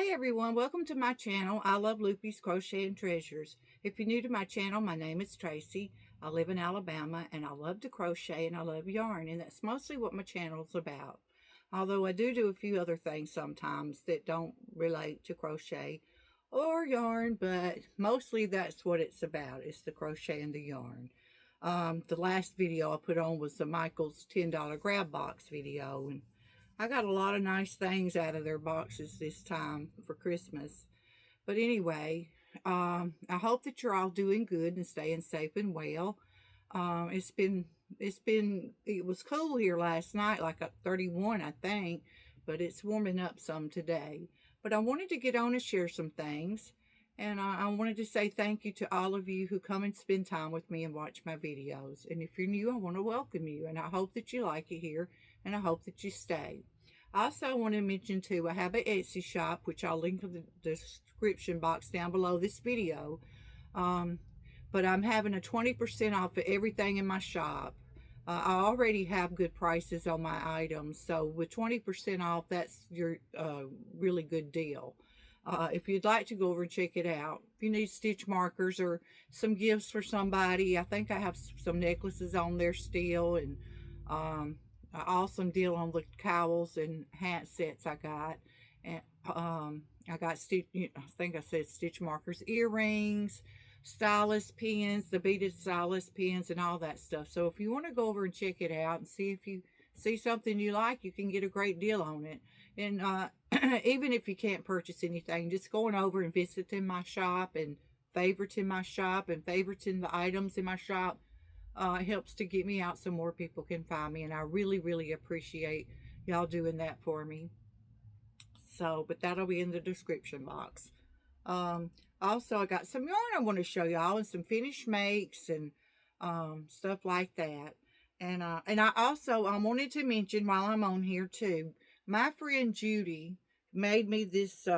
Hi everyone, welcome to my channel. I love Loopy's Crochet and Treasures. If you're new to my channel, my name is Tracy. I live in Alabama and I love to crochet and I love yarn, and that's mostly what my channel is about. Although I do a few other things sometimes that don't relate to crochet or yarn, but mostly that's what it's about. It's the crochet and the yarn. The last video I put on was the Michael's $10 grab box video, and I got a lot of nice things out of their boxes this time for Christmas. But anyway, I hope that you're all doing good and staying safe and well. It was cool here last night, like at 31, I think, but it's warming up some today. But I wanted to get on and share some things. And I wanted to say thank you to all of you who come and spend time with me and watch my videos. And if you're new, I want to welcome you. And I hope that you like it here. And I hope that you stay. I also want to mention too, I have an Etsy shop, which I'll link in the description box down below this video. But I'm having a 20% off of everything in my shop. I already have good prices on my items. So with 20% off, that's your really good deal. If you'd like to go over and check it out, if you need stitch markers or some gifts for somebody, I think I have some necklaces on there still, and an awesome deal on the cowls and hat sets I got. And I got I think I said stitch markers, earrings, stylus pins, the beaded stylus pins, and all that stuff. So if you want to go over and check it out and see if you see something you like, you can get a great deal on it. And even if you can't purchase anything, just going over and visiting my shop and favoriting my shop and favoriting the items in my shop helps to get me out so more people can find me. And I really appreciate y'all doing that for me. So, but that'll be in the description box. Also, I got some yarn I want to show y'all, and some finished makes and stuff like that. And I also wanted to mention while I'm on here too, my friend Judy made me this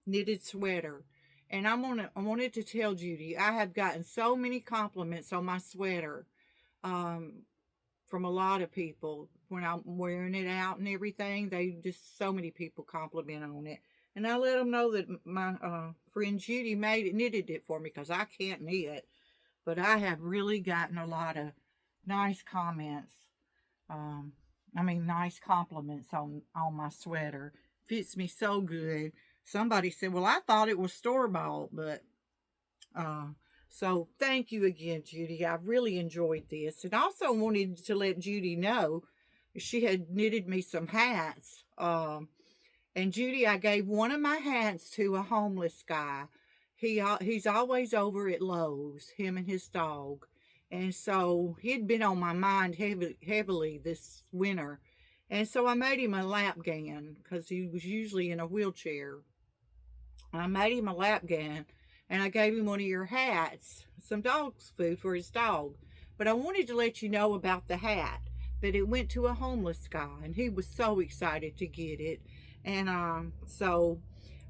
knitted sweater, and I wanted to tell Judy I have gotten so many compliments on my sweater from a lot of people when I'm wearing it out and everything. So many people compliment on it, and I let them know that my friend Judy knitted it for me, because I can't knit, but I have really gotten a lot of nice comments. Nice compliments on my sweater. Fits me so good. Somebody said, well, I thought it was store-bought, but so thank you again, Judy. I really enjoyed this. And also wanted to let Judy know she had knitted me some hats. And Judy, I gave one of my hats to a homeless guy. He's always over at Lowe's, him and his dog. And so he'd been on my mind heavily this winter. And so I made him a lap gown, because he was usually in a wheelchair. I made him a lap gown, and I gave him one of your hats, some dog's food for his dog. But I wanted to let you know about the hat, that it went to a homeless guy, and he was so excited to get it. And so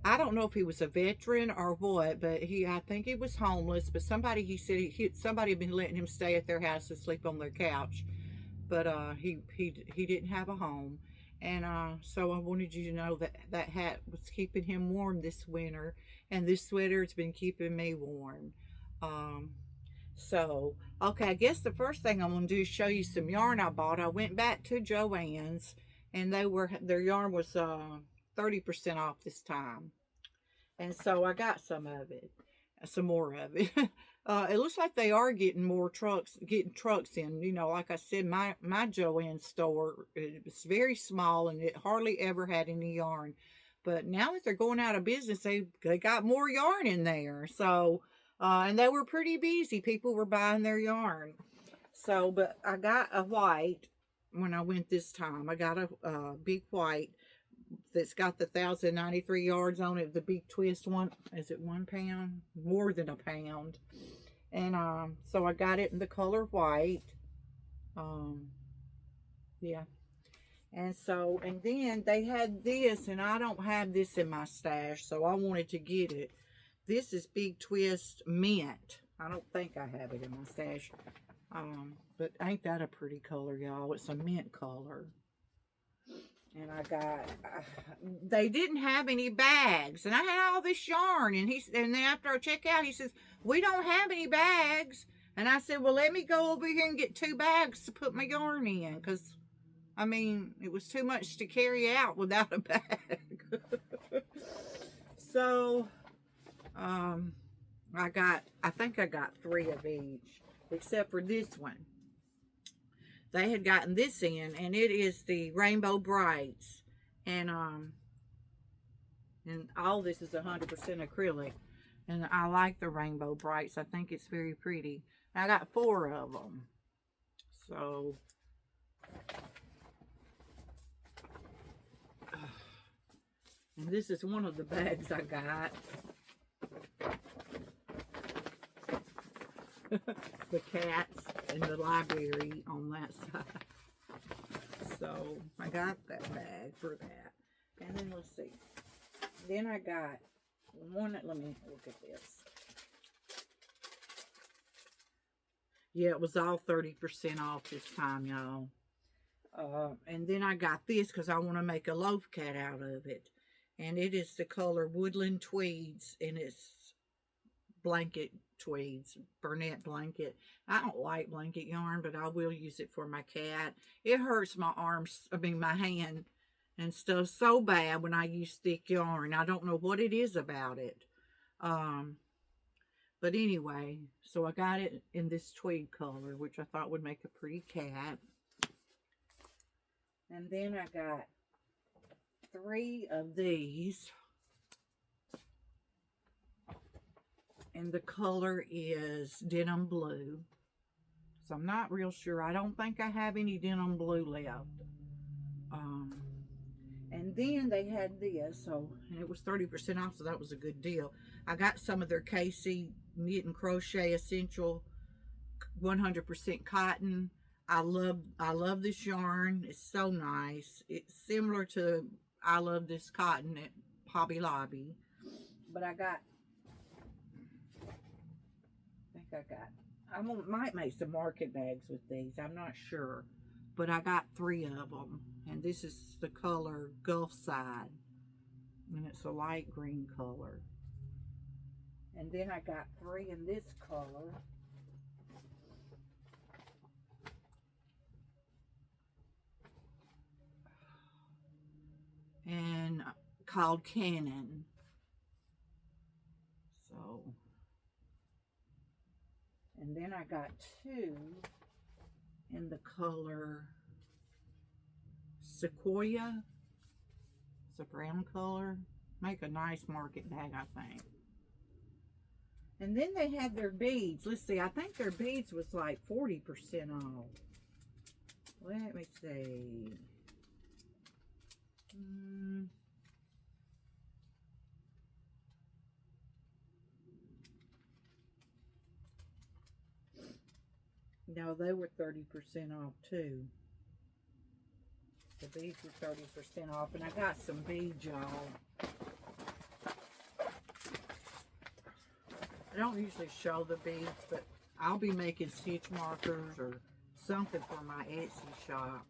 I don't know if he was a veteran or what, but I think he was homeless. But he said somebody had been letting him stay at their house to sleep on their couch. But he didn't have a home. And so I wanted you to know that hat was keeping him warm this winter. And this sweater has been keeping me warm. So, okay, I guess the first thing I'm going to do is show you some yarn I bought. I went back to Joann's, and their yarn was 30% off this time. And so I got some more of it. It looks like they are getting trucks in. You know, like I said, my Joann store, it's very small and it hardly ever had any yarn. But now that they're going out of business, they got more yarn in there. So, and they were pretty busy. People were buying their yarn. So, but I got a white when I went this time. I got a big white that's got the 1,093 yards on it, the big twist one. Is it 1 pound? More than a pound. And so I got it in the color white. Yeah. And then they had this, and I don't have this in my stash, so I wanted to get it. This is Big Twist Mint. I don't think I have it in my stash. But ain't that a pretty color, y'all? It's a mint color. And I got, they didn't have any bags. And I had all this yarn. And then after I check out, he says, we don't have any bags. And I said, well, let me go over here and get 2 bags to put my yarn in. Because, I mean, it was too much to carry out without a bag. So, I think I got 3 of each. Except for this one. They had gotten this in, and it is the Rainbow Brights, and all this is 100% acrylic, and I like the Rainbow Brights. I think it's very pretty. I got 4 of them, so and this is one of the bags I got. The cats in the library on that side. So I got that bag for that. And then let's see. Then I got one. Let me look at this. Yeah, it was all 30% off this time, y'all. And then I got this because I want to make a loaf cat out of it. And it is the color Woodland Tweeds, and it's blanket tweeds, Burnett blanket. I don't like blanket yarn, but I will use it for my cat. It hurts my arms, my hand and stuff so bad when I use thick yarn. I don't know what it is about it. But anyway, so I got it in this tweed color, which I thought would make a pretty cat. And then I got 3 of these. And the color is denim blue. So I'm not real sure. I don't think I have any denim blue left. And then they had this, and it was 30% off, so that was a good deal. I got some of their KC Knit and Crochet Essential 100% cotton. I love this yarn. It's so nice. It's similar to I Love This Cotton at Hobby Lobby. But I might make some market bags with these. I'm not sure. But I got 3 of them. And this is the color Gulf Side. And it's a light green color. And then I got 3 in this color. And called Cannon. So... And then I got 2 in the color Sequoia. It's a brown color. Make a nice market bag, I think. And then they had their beads. Let's see, I think their beads was like 40% off. Let me see. No, they were 30% off too. The beads were 30% off, and I got some beads, y'all. I don't usually show the beads, but I'll be making stitch markers or something for my Etsy shop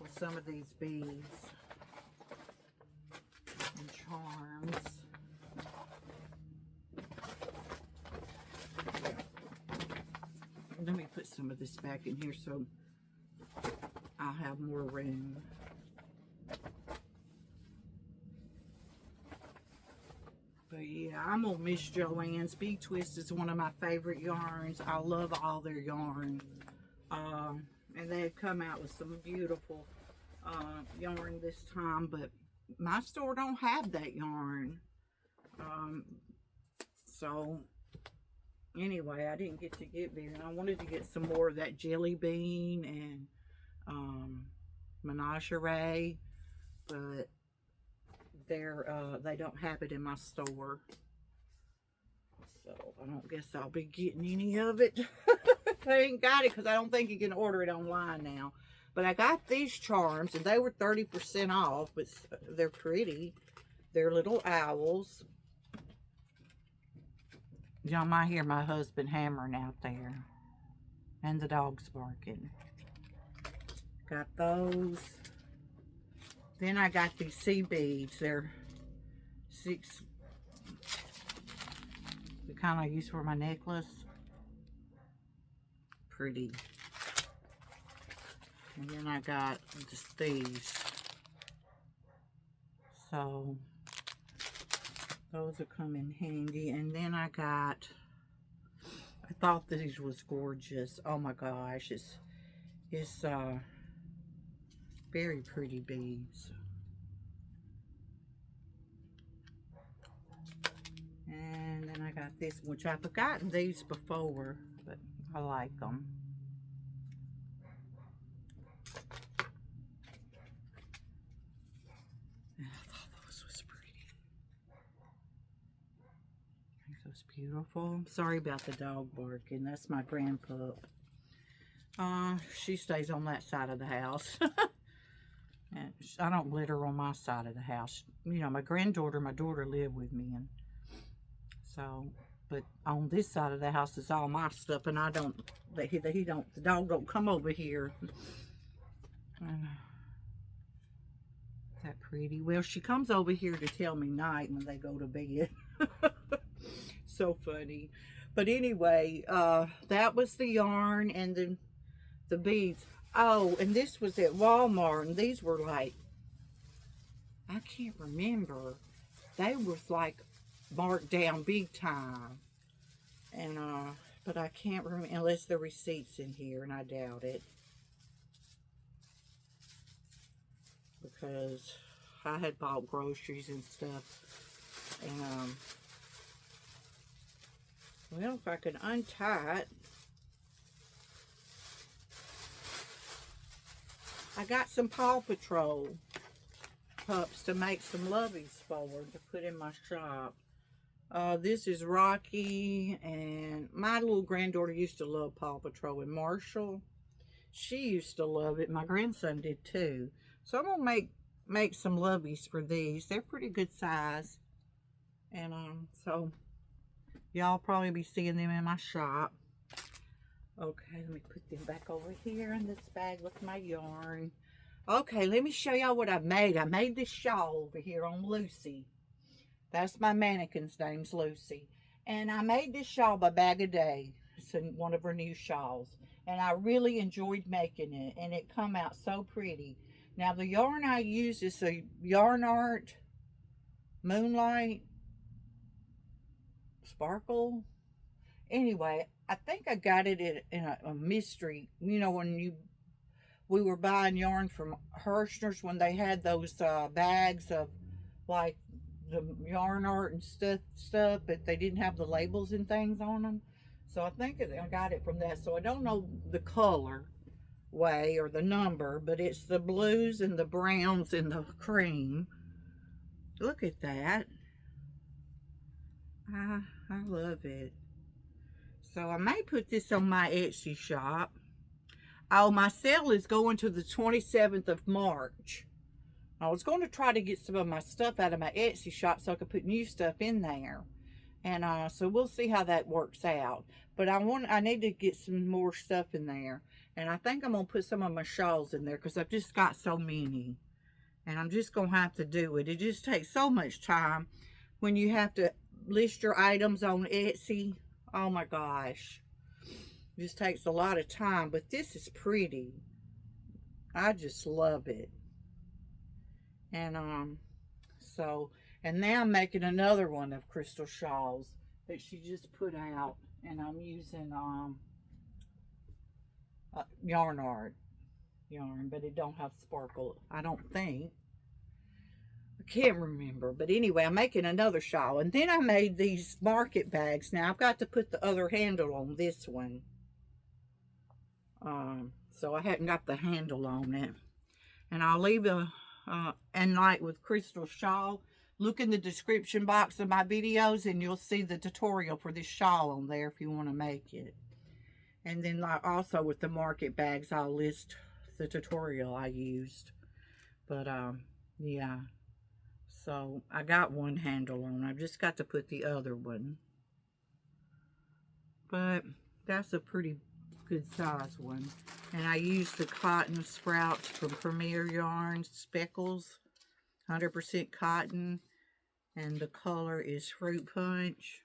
with some of these beads and charms. Let me put some of this back in here so I'll have more room. But yeah, I'm gonna miss Joann's. Big Twist is one of my favorite yarns. I love all their yarn. And they've come out with some beautiful yarn this time, but my store don't have that yarn. So anyway, I didn't get to get very. I wanted to get some more of that Jelly Bean and Menagerie, but they don't have it in my store. So I don't guess I'll be getting any of it. I ain't got it because I don't think you can order it online now. But I got these charms, and they were 30% off, but they're pretty. They're little owls. Y'all might hear my husband hammering out there. And the dog's barking. Got those. Then I got these sea beads. They're 6, the kind I use for my necklace. Pretty. And then I got just these. So those will come in handy. And then I thought these was gorgeous. Oh my gosh, it's very pretty beads. And then I got this, which I've forgotten these before, but I like them. And I thought those was pretty. I think those beautiful. Sorry about the dog barking. That's my grandpup. She stays on that side of the house. And I don't let her on my side of the house. You know, my daughter live with me, and so, but on this side of the house is all my stuff, and I don't, the dog don't come over here. Is that pretty? Well, she comes over here to tell me night when they go to bed. So funny. But anyway, that was the yarn, and then the beads. Oh, and this was at Walmart, and these were like, I can't remember. They was like marked down big time. And, but I can't remember, unless the receipt's in here, and I doubt it. Because I had bought groceries and stuff. And, well, if I can untie it. I got some Paw Patrol pups to make some loveys for to put in my shop. This is Rocky, and my little granddaughter used to love Paw Patrol, and Marshall, she used to love it. My grandson did too. So I'm gonna make some loveys for these. They're pretty good size, and so y'all probably be seeing them in my shop. Okay, let me put them back over here in this bag with my yarn. Okay, let me show y'all what I made. I made this shawl over here on Lucy. That's my mannequin's name's Lucy. And I made this shawl by Bag a Day. It's one of her new shawls. And I really enjoyed making it. And it come out so pretty. Now the yarn I use is a Yarn Art Moonlight Sparkle. Anyway, I think I got it in a mystery. You know, when we were buying yarn from Hirschner's, when they had those bags of like the Yarn Art and stuff, but they didn't have the labels and things on them. So I think I got it from that. So I don't know the color way or the number, but it's the blues and the browns and the cream. Look at that. I love it. So I may put this on my Etsy shop. Oh, my sale is going to the 27th of March. I was going to try to get some of my stuff out of my Etsy shop so I could put new stuff in there. And so we'll see how that works out. But I need to get some more stuff in there. And I think I'm going to put some of my shawls in there because I've just got so many. And I'm just going to have to do it. It just takes so much time when you have to list your items on Etsy. Oh my gosh, it just takes a lot of time, but this is pretty. I just love it. And so, and now I'm making another one of Crystal Shawls that she just put out, and I'm using Yarn Art yarn, but it don't have sparkle, I don't think. I can't remember, but anyway, I'm making another shawl. And then I made these market bags. Now I've got to put the other handle on this one, so I hadn't got the handle on it. And I'll leave a and like with Crystal Shawl, look in the description box of my videos and you'll see the tutorial for this shawl on there if you want to make it. And then like also with the market bags, I'll list the tutorial I used. But yeah. So I got one handle on. I've just got to put the other one. But that's a pretty good size one. And I used the cotton sprouts from Premier Yarns, Speckles. 100% cotton, and the color is Fruit Punch.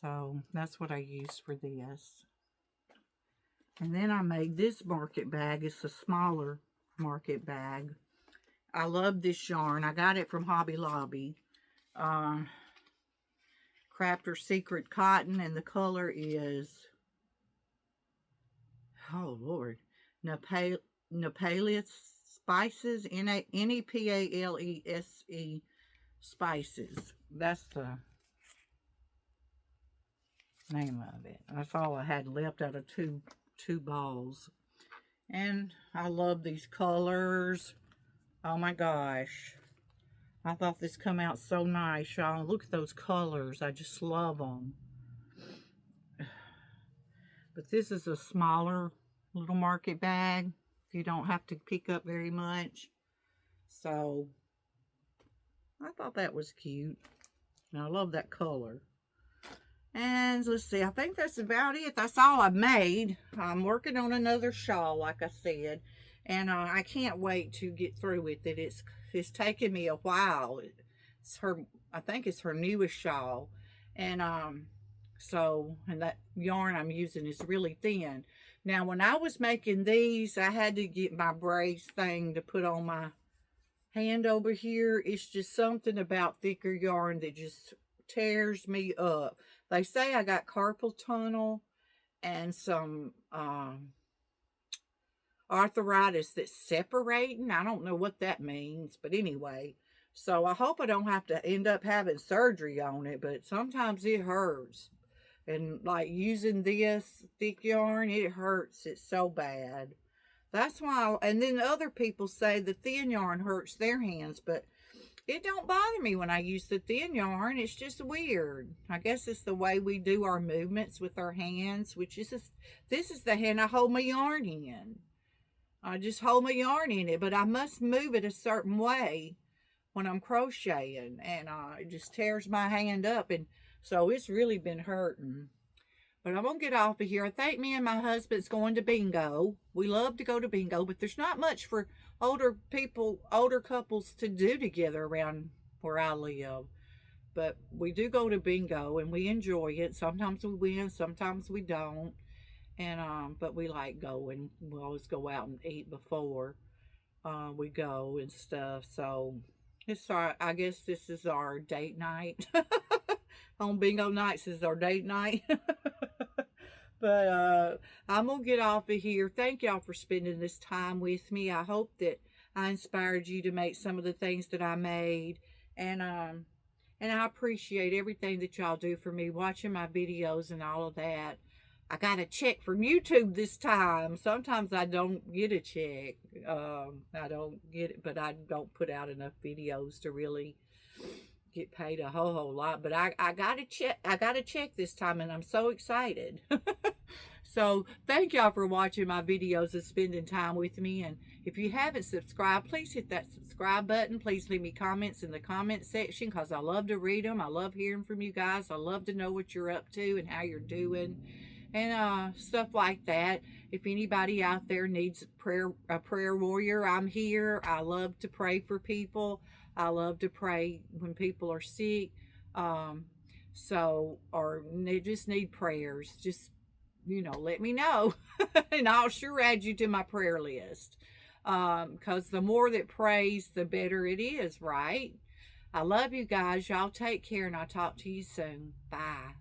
So that's what I used for this. And then I made this market bag. It's a smaller market bag. I love this yarn. I got it from Hobby Lobby. Crafter Secret Cotton, and the color is, oh Lord, Nepalese Spices, Nepalese Spices. That's the name of it. That's all I had left out of two balls. And I love these colors. Oh my gosh. I thought this come out so nice, y'all. Look at those colors. I just love them. But this is a smaller little market bag. You don't have to pick up very much. So, I thought that was cute. And I love that color. And let's see, I think that's about it. That's all I made. I'm working on another shawl, like I said. And I can't wait to get through with it. It's taken me a while. I think it's her newest shawl. And and that yarn I'm using is really thin. Now, when I was making these, I had to get my brace thing to put on my hand over here. It's just something about thicker yarn that just tears me up. They say I got carpal tunnel and some arthritis that's separating. I don't know what that means, but anyway. So I hope I don't have to end up having surgery on it, but sometimes it hurts. And like using this thick yarn, it hurts. It's so bad. That's why, and then other people say the thin yarn hurts their hands, but it don't bother me when I use the thin yarn. It's just weird. I guess it's the way we do our movements with our hands, which is this is the hand I hold my yarn in. I just hold my yarn in it, but I must move it a certain way when I'm crocheting, and it just tears my hand up, and so it's really been hurting. But I'm going to get off of here. I think me and my husband's going to bingo. We love to go to bingo, but there's not much for older couples to do together around where I live. But we do go to bingo, and we enjoy it. Sometimes we win, sometimes we don't. And but we like going. We always go out and eat before we go and stuff. So I guess this is our date night. On bingo nights is our date night. But I'm going to get off of here. Thank y'all for spending this time with me. I hope that I inspired you to make some of the things that I made. And I appreciate everything that y'all do for me, watching my videos and all of that. I got a check from YouTube this time. Sometimes I don't get a check. I don't get it, but I don't put out enough videos to really get paid a whole lot. But I got a check. I got a check this time, and I'm so excited. So thank y'all for watching my videos and spending time with me. And if you haven't subscribed, please hit that subscribe button. Please leave me comments in the comment section, because I love to read them. I love hearing from you guys. I love to know what you're up to and how you're doing, and stuff like that. If anybody out there needs a prayer warrior, I'm here. I love to pray for people. I love to pray when people are sick, or they just need prayers. Just, let me know, and I'll sure add you to my prayer list, because the more that prays, the better it is, right? I love you guys. Y'all take care, and I'll talk to you soon. Bye.